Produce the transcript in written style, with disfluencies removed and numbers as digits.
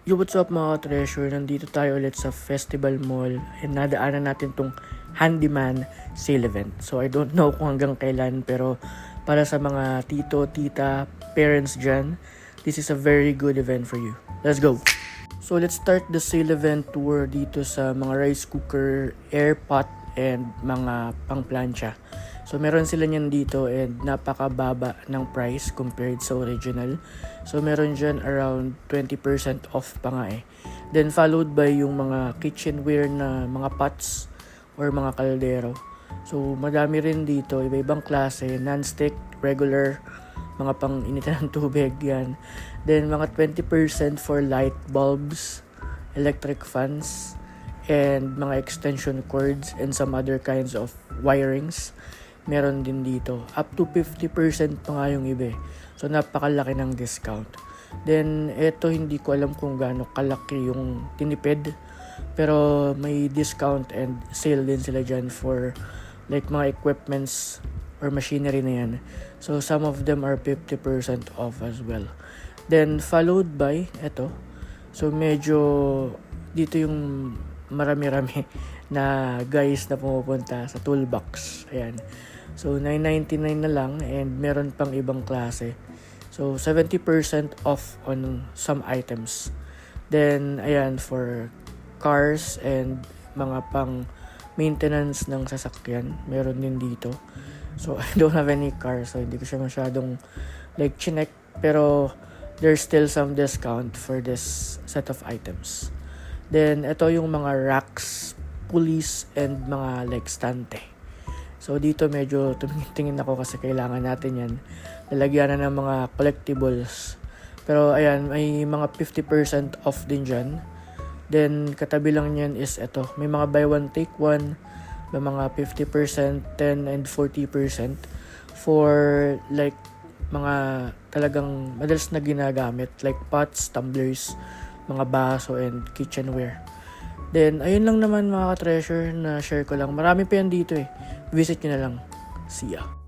Yo, what's up mga treasure? Nandito tayo ulit sa Festival Mall and nadaanan natin tong Handyman sale event. So I don't know kung hanggang kailan, pero para sa mga tito, tita, parents dyan, this is a very good event for you. Let's go! So let's start the sale event tour dito sa mga rice cooker, air pot, and mga pangplancha. So meron sila niyan dito and napakababa ng price compared sa original. So meron dyan around 20% off pa nga eh. Then followed by yung mga kitchenware na mga pots or mga kaldero. So madami rin dito, iba-ibang klase, non-stick, regular, mga pang initan ng tubig yan. Then mga 20% for light bulbs, electric fans, and mga extension cords and some other kinds of wirings. Meron din dito. Up to 50% pa nga yung iba. So, napakalaki ng discount. Then, eto hindi ko alam kung gaano kalaki yung tinipid. Pero, may discount and sale din sila dyan for like mga equipments or machinery na yan. So, some of them are 50% off as well. Then, followed by, eto. So, medyo dito yung marami-rami na guys na pumupunta sa toolbox. Ayan. So, $9.99 na lang and meron pang ibang klase. So, 70% off on some items. Then, ayan, for cars and mga pang maintenance ng sasakyan, meron din dito. So, I don't have any car, so hindi ko siya masyadong like chinek. Pero, there's still some discount for this set of items. Then, ito yung mga racks, pulleys, and mga like stante. So, dito medyo tumingin ako kasi kailangan natin yan. Lalagyan na ng mga collectibles. Pero, ayan, may mga 50% off din dyan. Then, katabi lang yan is ito. May mga buy one, take one. May mga 50%, 10, and 40% for like mga talagang madalas na ginagamit. Like pots, tumblers, mga baso, and kitchenware. Then, ayun lang naman mga ka-treasure na share ko lang. Marami pa yan dito eh. Visit nyo na lang. See ya.